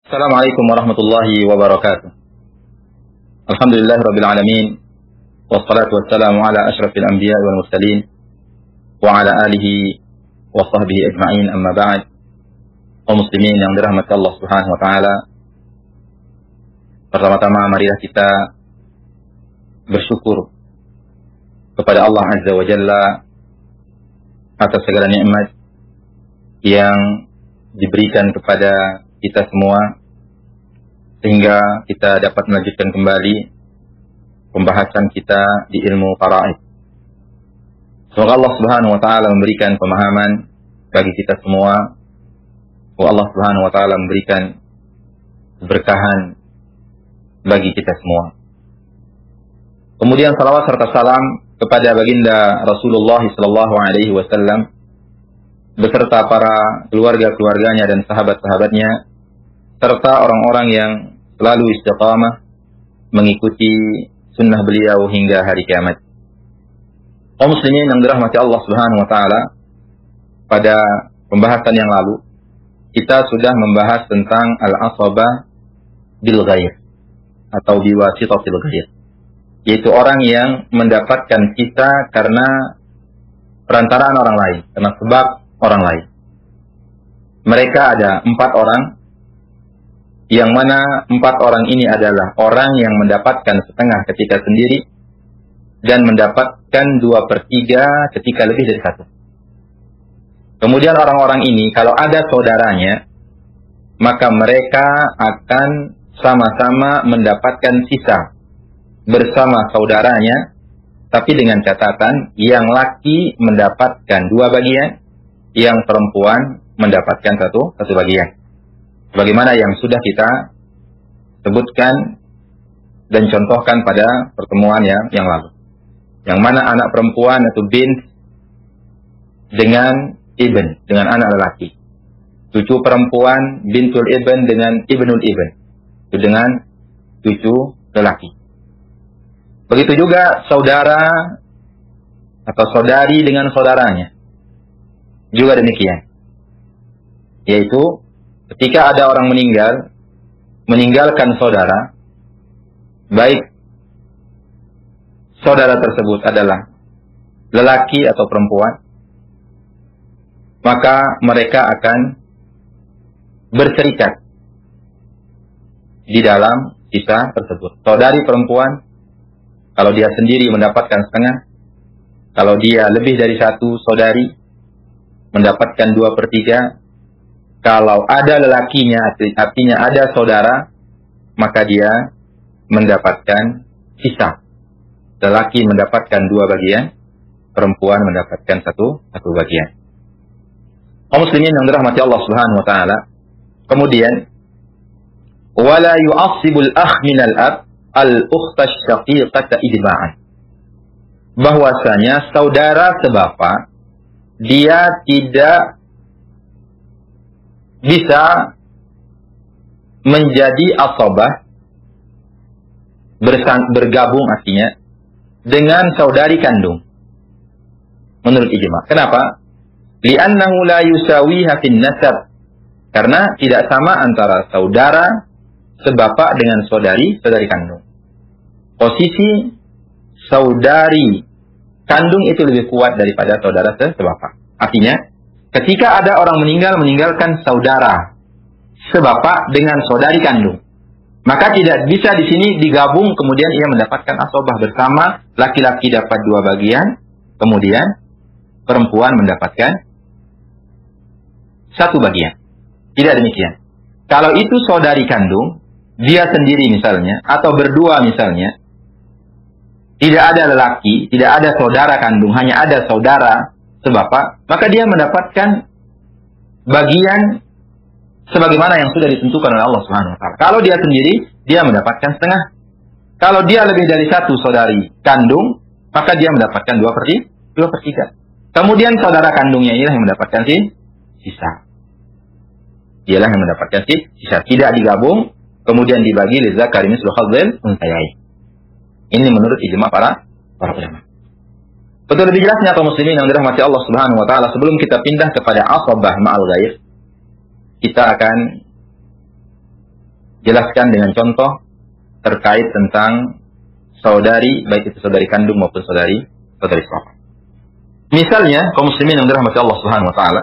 Assalamualaikum warahmatullahi wabarakatuh. Alhamdulillahirabbil alamin wassalatu wassalamu ala asyrafil anbiya'i wal mursalin wa ala alihi wa sahbihi ajma'in, amma ba'd. Kaum muslimin yang dirahmati Allah Subhanahu wa taala, pertama-tama marilah kita bersyukur kepada Allah Azza wa Jalla atas segala nikmat yang diberikan kepada kita semua, sehingga kita dapat melanjutkan kembali pembahasan kita di ilmu faraid. Semoga Allah Subhanahu wa taala memberikan pemahaman bagi kita semua. Semoga Allah Subhanahu wa taala memberikan keberkahan bagi kita semua. Kemudian salawat serta salam kepada baginda Rasulullah sallallahu alaihi wasallam beserta para keluarga-keluarganya dan sahabat-sahabatnya, serta orang-orang yang selalu istiqamah mengikuti sunnah beliau hingga hari kiamat. Kaum muslimin yang dirahmati Allah Subhanahu wa taala, pada pembahasan yang lalu kita sudah membahas tentang al-asabah bil ghair atau biwasitatil ghair, yaitu orang yang mendapatkan kita karena perantaraan orang lain, karena sebab orang lain. Mereka ada 4 orang, yang mana 4 orang ini adalah orang yang mendapatkan setengah ketika sendiri dan mendapatkan 2/3 ketika lebih dari 1. Kemudian orang-orang ini kalau ada saudaranya, maka mereka akan sama-sama mendapatkan sisa bersama saudaranya, tapi dengan catatan yang laki mendapatkan 2 bagian, yang perempuan mendapatkan satu bagian. Sebagaimana yang sudah kita sebutkan dan contohkan pada pertemuan yang lalu. Yang mana anak perempuan atau bint dengan ibn, dengan anak lelaki. Cucu perempuan bintul ibn dengan ibnul ibn, itu dengan cucu lelaki. Begitu juga saudara atau saudari dengan saudaranya, juga demikian. Yaitu ketika ada orang meninggalkan saudara, baik saudara tersebut adalah lelaki atau perempuan, maka mereka akan berserikat di dalam sisa tersebut. Saudari perempuan, kalau dia sendiri mendapatkan setengah, kalau dia lebih dari 1 saudari mendapatkan 2/3. Kalau ada lelakinya, artinya ada saudara, maka dia mendapatkan sisa. Lelaki mendapatkan 2 bagian, perempuan mendapatkan satu bagian. Kaum muslimin yang dirahmati Allah Subhanahu wa taala. Kemudian wala yu'assibul akh minal ab al-ukhta syaqiqata ijma'an. Bahwasanya saudara sebapa dia tidak bisa menjadi asabah, bergabung artinya, dengan saudari kandung menurut ijma'. Kenapa? Li'annahu la yusawiha fin nasab. Karena tidak sama antara saudara sebapak dengan saudari kandung. Posisi saudari kandung itu lebih kuat daripada saudara sebapak. Artinya, ketika ada orang meninggalkan saudara sebapak dengan saudari kandung, maka tidak bisa di sini digabung kemudian ia mendapatkan asabah bersama, laki-laki dapat 2 bagian, kemudian perempuan mendapatkan 1 bagian. Tidak demikian. Kalau itu saudari kandung, dia sendiri misalnya, atau berdua misalnya, tidak ada lelaki, tidak ada saudara kandung, hanya ada saudara sebapak, maka dia mendapatkan bagian sebagaimana yang sudah ditentukan oleh Allah Subhanahu wa taala. Kalau dia sendiri, dia mendapatkan setengah. Kalau dia lebih dari 1 saudari kandung, maka dia mendapatkan 2/3. Kemudian saudara kandungnya inilah yang mendapatkan sisa. Dialah yang mendapatkan sisa. Tidak digabung, kemudian dibagi lidzakari mislu hadzil unthayain. Ini menurut ijma' para ulama. Untuk lebih jelasnya kaum muslimin yang dirahmati Allah Subhanahu wa taala, sebelum kita pindah kepada asabah ma'al ghair, kita akan jelaskan dengan contoh terkait tentang saudari, baik itu saudari kandung maupun saudari seorang. Misalnya, kaum muslimin yang dirahmati Allah Subhanahu wa taala,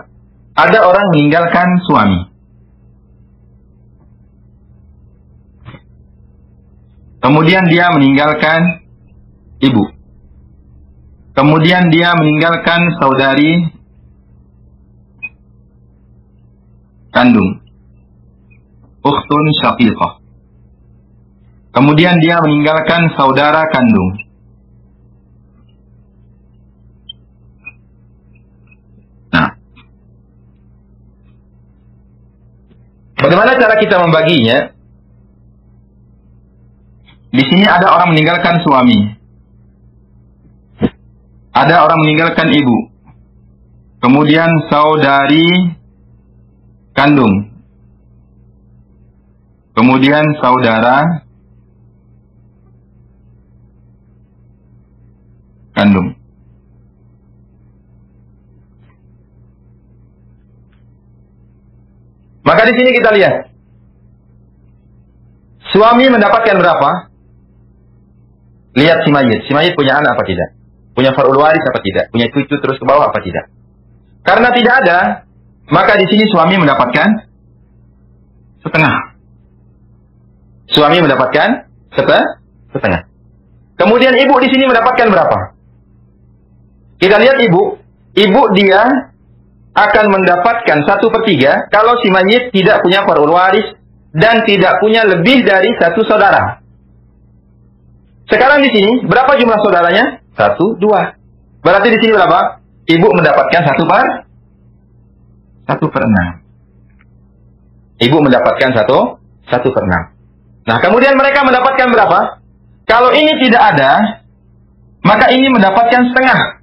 ada orang meninggalkan suami. Kemudian dia meninggalkan ibu. Kemudian dia meninggalkan saudari kandung, ukhtun syaqiqah. Kemudian dia meninggalkan saudara kandung. Nah, bagaimana cara kita membaginya? Di sini ada orang meninggalkan suami. Ada orang meninggalkan ibu. Kemudian saudari kandung. Kemudian saudara kandung. Maka di sini kita lihat. Suami mendapatkan berapa? Lihat si mayit. Si mayit punya anak apa tidak? Punya far'ul waris apa tidak? Punya cucu terus ke bawah apa tidak? Karena tidak ada, maka di sini suami mendapatkan setengah. Suami mendapatkan setengah. Kemudian ibu di sini mendapatkan berapa? Kita lihat ibu. Ibu dia akan mendapatkan 1/3 kalau si mayit tidak punya far'ul waris dan tidak punya lebih dari satu saudara. Sekarang di sini berapa jumlah saudaranya? 1, 2. Berarti di sini berapa? Ibu mendapatkan 1/6. Ibu mendapatkan 1/6. Nah, kemudian mereka mendapatkan berapa? Kalau ini tidak ada, maka ini mendapatkan setengah.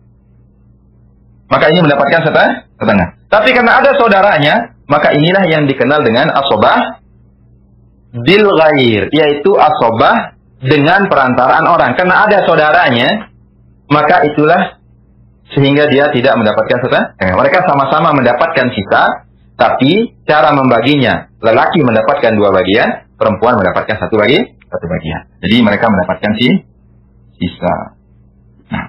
Maka ini mendapatkan setengah. Tapi karena ada saudaranya, maka inilah yang dikenal dengan asobah bil ghair, yaitu asobah dengan perantaraan orang. Karena ada saudaranya, maka itulah sehingga dia tidak mendapatkan setengah. Mereka sama-sama mendapatkan sisa, tapi cara membaginya, lelaki mendapatkan 2 bagian, perempuan mendapatkan 1 bagian. Jadi mereka mendapatkan sisa. Nah,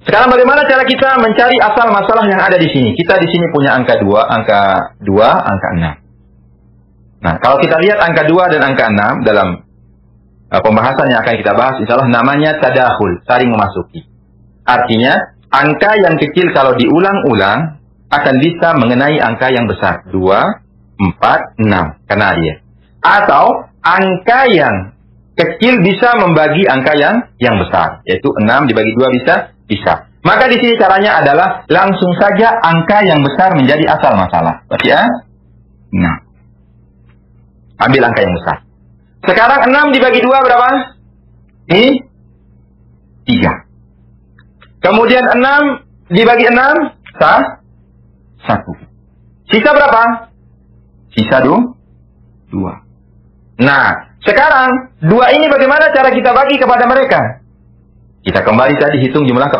sekarang bagaimana cara kita mencari asal masalah yang ada di sini? Kita di sini punya angka 2, angka 6. Nah, kalau kita lihat angka 2 dan angka 6 dalam pembahasan yang akan kita bahas, insyaallah namanya tadakhul, saling memasuki. Artinya, angka yang kecil kalau diulang-ulang akan bisa mengenai angka yang besar. 2, 4, 6. Karena dia. Atau, angka yang kecil bisa membagi angka yang besar. Yaitu 6 dibagi 2 bisa. Maka di sini caranya adalah langsung saja angka yang besar menjadi asal masalah. Berarti ya? Nah. Ambil angka yang besar. Sekarang 6 dibagi 2 berapa? Ini 3. Kemudian 6 dibagi 6 1. Sisa berapa? Sisa 2. Nah, sekarang 2 ini bagaimana cara kita bagi kepada mereka? Kita kembali tadi hitung jumlah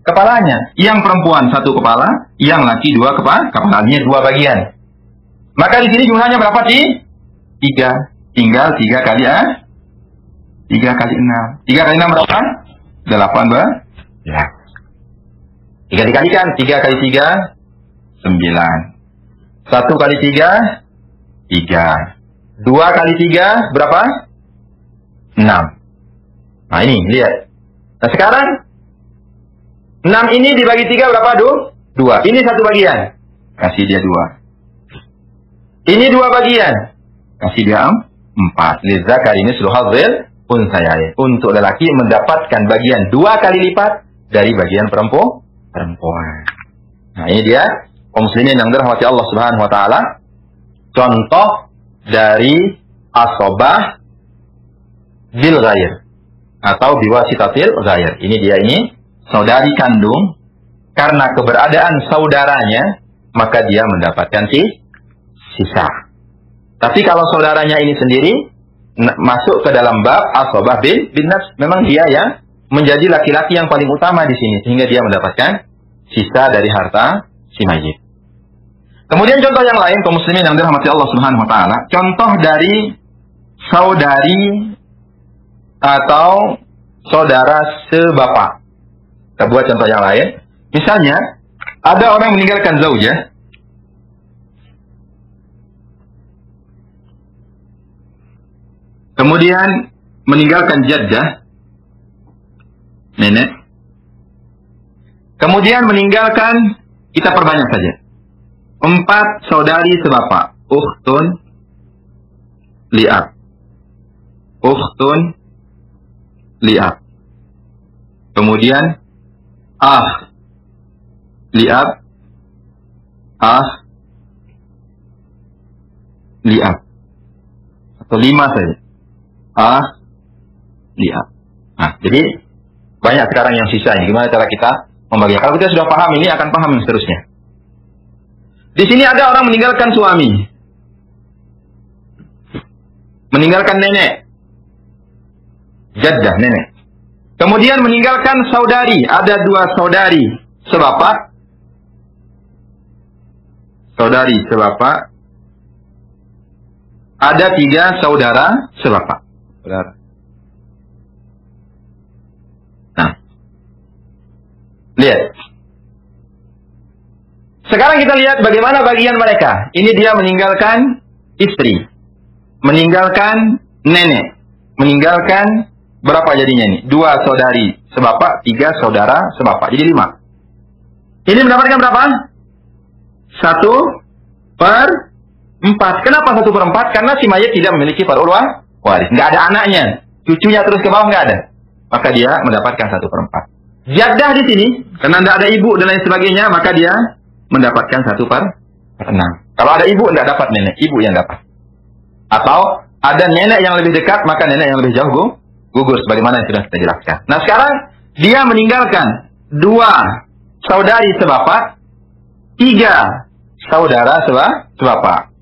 kepalanya. Yang perempuan 1 kepala, yang laki 2 kepalanya 2 bagian. Maka di sini jumlahnya berapa sih? 3. Tinggal 3 kali 6. 3 kali 6 berapa? 18. Ya. 3 dikalikan. 3 kali 3, 9. 1 kali 3, 3. 2 kali 3, berapa? 6. Nah ini, lihat. Nah sekarang, 6 ini dibagi 3 berapa? 2. Ini 1 bagian. Kasih dia 2. Ini 2 bagian. Kasih dia 4. Lidzakari mislu hadzil unsayain. Untuk lelaki mendapatkan bagian 2 kali lipat dari bagian perempuan. Nah, ini dia kaum muslimin yang dirahmati Allah Subhanahu wa taala. Contoh dari asobah bil ghair atau biwasitatil ghair. Ini dia ini saudari kandung, karena keberadaan saudaranya maka dia mendapatkan sisa. Tapi kalau saudaranya ini sendiri masuk ke dalam bab asobah bin nafs, memang dia yang menjadi laki-laki yang paling utama di sini, sehingga dia mendapatkan sisa dari harta si mayit. Kemudian contoh yang lain, kaum muslimin yang dirahmati Allah Subhanahu wa taala, contoh dari saudari atau saudara sebapak. Kita buat contoh yang lain. Misalnya, ada orang meninggalkan zaujah, kemudian meninggalkan jaddah, nenek, kemudian meninggalkan, kita perbanyak saja, 4 saudari sebapak, ukhtun li'ab, ukhtun li'ab, kemudian li'ab, li'ab, atau 5 saja, li'ab. Nah, jadi banyak sekarang yang sisa ini. Gimana cara kita membaginya? Kalau kita sudah paham ini, akan paham yang seterusnya. Di sini ada orang meninggalkan suami, meninggalkan nenek, jaddah, nenek. Kemudian meninggalkan saudari, ada 2 saudari sebapak, saudari sebapak, ada 3 saudara sebapak. Saudara. Nah, lihat. Sekarang kita lihat bagaimana bagian mereka. Ini dia meninggalkan istri, meninggalkan nenek, meninggalkan berapa jadinya ini? 2 saudari sebapak, 3 saudara sebapak. Jadi 5. Ini mendapatkan berapa? 1/4. Kenapa 1/4? Karena si mayat tidak memiliki far'ul waris. Nggak ada anaknya. Cucunya terus ke bawah nggak ada. Maka dia mendapatkan 1/4. Jaddah di sini, karena tidak ada ibu dan lain sebagainya, maka dia mendapatkan 1/6. Kalau ada ibu, tidak dapat nenek. Ibu yang dapat. Atau ada nenek yang lebih dekat, maka nenek yang lebih jauh gugur. Sebagaimana yang sudah kita jelaskan. Nah sekarang, dia meninggalkan 2 saudari sebapak, 3 saudara sebapak.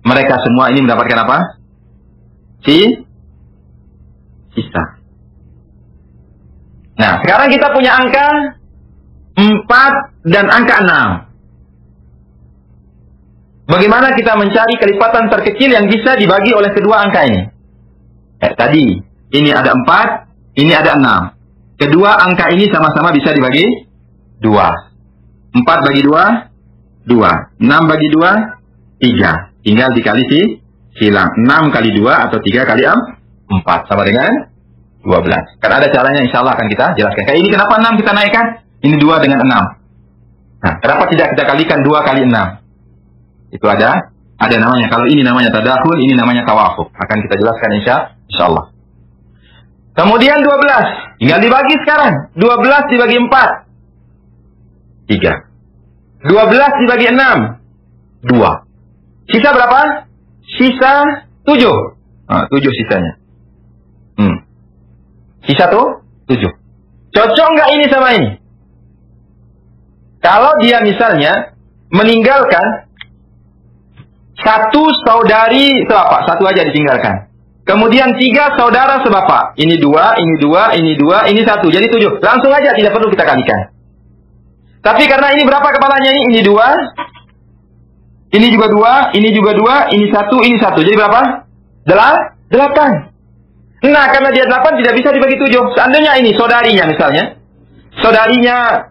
Mereka semua ini mendapatkan apa? Sisa. Nah, sekarang kita punya angka 4 dan angka 6. Bagaimana kita mencari kelipatan terkecil yang bisa dibagi oleh kedua angka ini? Tadi, ini ada 4, ini ada 6. Kedua angka ini sama-sama bisa dibagi 2. 4 bagi 2, 2. 6 bagi 2, 3. Tinggal dikali silang. 6 kali 2 atau 3 kali 4. Sama dengan 12. Kan ada caranya, insya Allah akan kita jelaskan. Kayak ini kenapa 6 kita naikkan? Ini 2 dengan 6. Nah, kenapa tidak kita kalikan 2 kali 6? Itu ada namanya. Kalau ini namanya tadakhul, ini namanya tawafuk. Akan kita jelaskan insya Allah. Kemudian 12. Tinggal dibagi sekarang. 12 dibagi 4. 3. 12 dibagi 6. 2. Sisa berapa? Sisa 7. Nah, 7 sisanya. Sisa tuh 7. Cocok nggak ini sama ini? Kalau dia misalnya meninggalkan 1 saudari sebapak, 1 aja ditinggalkan. Kemudian 3 saudara sebapak. Ini 2, ini 2, ini 2, ini 1. Jadi 7. Langsung aja, tidak perlu kita kalikan. Tapi karena ini berapa kepalanya ini? Ini 2. Ini juga 2, ini juga 2, ini 1, ini 1. Jadi berapa? 8. Nah, karena dia 8 tidak bisa dibagi 7. Seandainya ini saudarinya misalnya. Saudarinya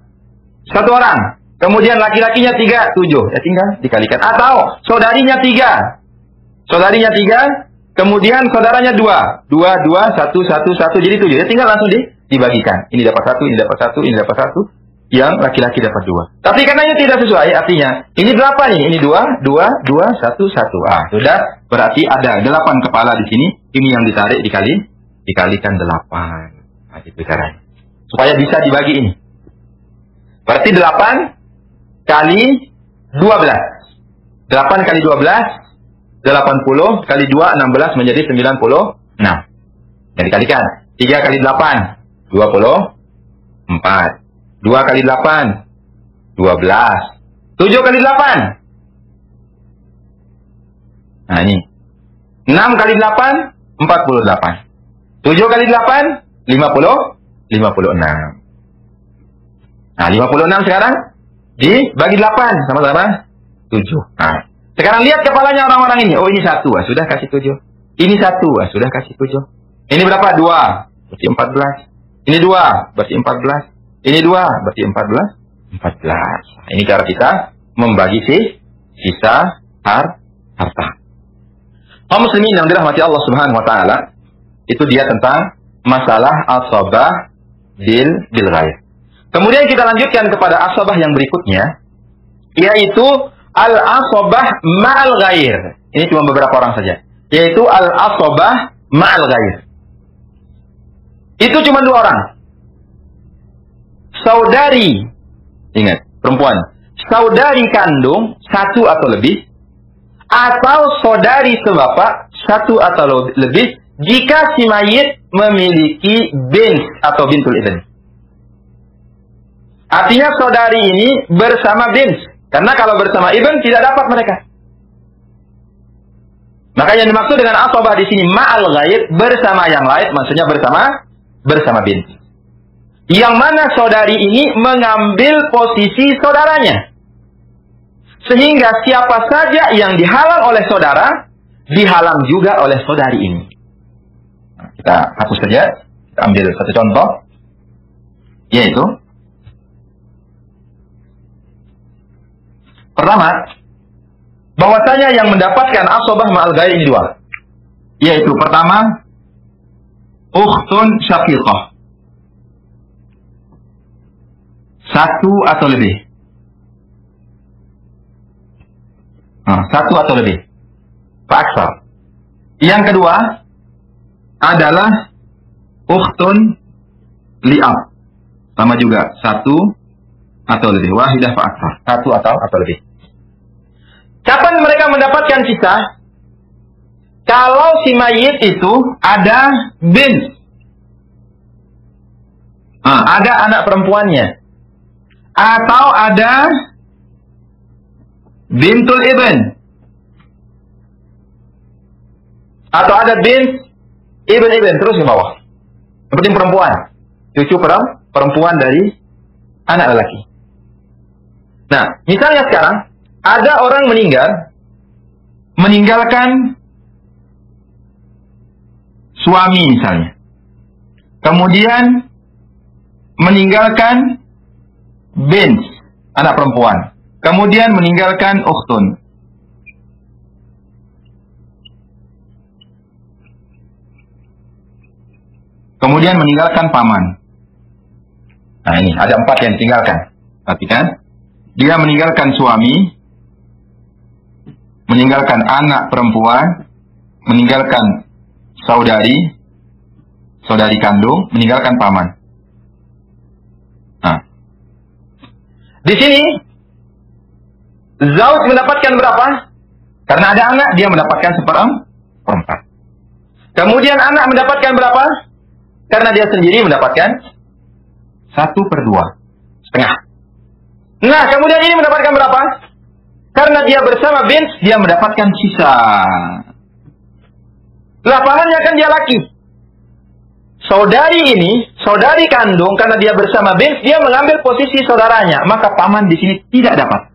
1 orang. Kemudian laki-lakinya 3, 7. Ya tinggal dikalikan. Atau saudarinya 3. Saudarinya 3. Kemudian saudaranya 2. 2, 2, 1, 1, 1. Jadi 7. Ya tinggal langsung dibagikan. Ini dapat 1, ini dapat 1, ini dapat 1. Yang laki-laki dapat 2. Tapi karena ini tidak sesuai, artinya ini berapa nih? Ini 2, 2, 2, 1, 1. Sudah. Berarti ada 8 kepala di sini. Ini yang ditarik dikalikan 8. Nah, itu caranya. Supaya bisa dibagi ini. Berarti 8 kali 12. 8 kali 12, 80 kali 2, 16 menjadi 96. Nah, dikalikan. 3 kali 8, 24. 2 kali 8, 12. 7 kali 8. Nah ini. 6 kali 8, 48. 7 kali 8, 56. Nah 56 sekarang dibagi 8 sama-sama 7. Nah, sekarang lihat kepalanya orang-orang ini. Oh, ini 1, sudah kasih 7. Ini 1, sudah kasih 7. Ini berapa? 2, berarti 14. Ini 2, berarti 14. Ini 2, berarti 14. Nah, ini cara kita membagi sisa harta. Kaum muslimin yang dirahmati Allah Subhanahu wa taala, itu dia tentang masalah asabah bil ghair. Kemudian kita lanjutkan kepada asabah yang berikutnya, yaitu al-asabah ma'al ghair. Ini cuma beberapa orang saja. Yaitu al-asabah ma'al ghair. Itu cuma 2 orang. Saudari, ingat, perempuan, saudari kandung 1 atau lebih, atau saudari sebapak 1 atau lebih, jika si mayit memiliki bint atau bintul ibn. Artinya saudari ini bersama bint, karena kalau bersama ibn tidak dapat mereka. Maka yang dimaksud dengan asabah di sini ma'al ghair, bersama yang lain, maksudnya bersama bint. Yang mana saudari ini mengambil posisi saudaranya. Sehingga siapa saja yang dihalang oleh saudara, dihalang juga oleh saudari ini. Nah, kita hapus saja. Kita ambil satu contoh. Yaitu, pertama, bahwasanya yang mendapatkan asabah ma'al ghair ini 2. Yaitu pertama, ukhtun syaqiqah. 1 atau lebih. 1 atau lebih. Fa'aksar. Yang kedua adalah ukhtun li'ab. Sama juga 1 atau lebih. Wahidah fa'aksar. 1 atau lebih. Kapan mereka mendapatkan sisa? Kalau si mayit itu ada bint. Ada anak perempuannya. Atau ada bintul ibn. Atau ada bint ibn terus ke bawah. Yang penting perempuan. Cucu perempuan dari anak lelaki. Nah, misalnya sekarang ada orang meninggalkan suami misalnya. Kemudian meninggalkan bint, anak perempuan. Kemudian meninggalkan ukhtun. Kemudian meninggalkan paman. Nah ini, ada 4 yang ditinggalkan. Perhatikan. Dia meninggalkan suami, meninggalkan anak perempuan, meninggalkan saudari kandung, meninggalkan paman. Nah, di sini zauj mendapatkan berapa? Karena ada anak, dia mendapatkan 1/4. Kemudian anak mendapatkan berapa? Karena dia sendiri mendapatkan 1/2, setengah. Nah, kemudian ini mendapatkan berapa? Karena dia bersama bint, dia mendapatkan sisa. Lapangannya kan dia laki. Saudari ini, saudari kandung, karena dia bersama bint, dia mengambil posisi saudaranya. Maka paman di sini tidak dapat.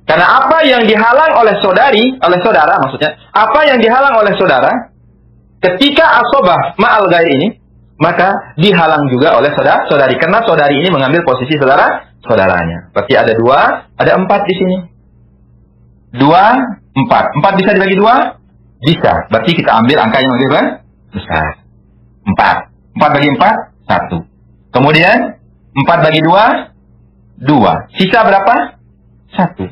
Karena apa yang dihalang oleh saudara maksudnya, apa yang dihalang oleh saudara, ketika asabah ma'al ghair ini, maka dihalang juga oleh saudari. Karena saudari ini mengambil posisi saudaranya. Berarti ada 2, ada 4 di sini. 2, 4. 4 bisa dibagi 2? Bisa. Berarti kita ambil angka yang lebih besar. 4. 4 bagi 4, 1. Kemudian 4 bagi 2, 2. Sisa berapa? 1.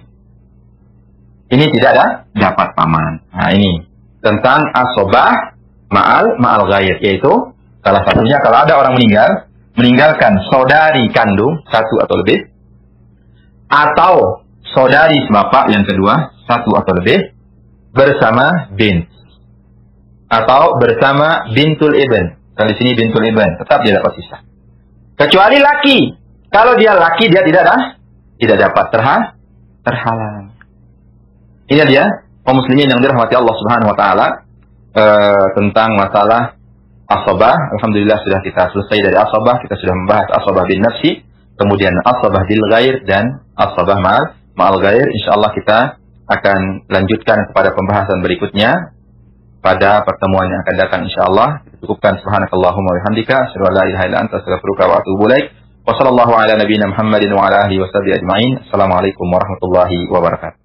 Ini tidak dapat paman. Nah ini tentang asabah ma'al ghair, yaitu salah satunya kalau ada orang meninggalkan saudari kandung 1 atau lebih, atau saudari sebapak yang kedua 1 atau lebih, bersama bint atau bersama bintul ibn. Kalau di sini bintul ibn, tetap dia dapat sisa. Kecuali laki. Kalau dia laki, dia tidak dapat terhalang. Ini dia kaum muslimin yang dirahmati Allah Subhanahu wa taala, tentang masalah asabah. Alhamdulillah sudah kita selesai dari asabah, kita sudah membahas asabah bin nafsi. kemudian asabah bil ghair dan asabah ma'al ghair. Insyaallah kita akan lanjutkan kepada pembahasan berikutnya pada pertemuan yang akan datang insyaallah. Cukupkan subhanakallahumma wa bihamdika asyhadu an la ilaha illa anta astaghfiruka wa atubu ilaik. Wa sallallahu ala nabiyyina Muhammadin wa ala alihi washabihi ajmain. Assalamualaikum warahmatullahi wabarakatuh.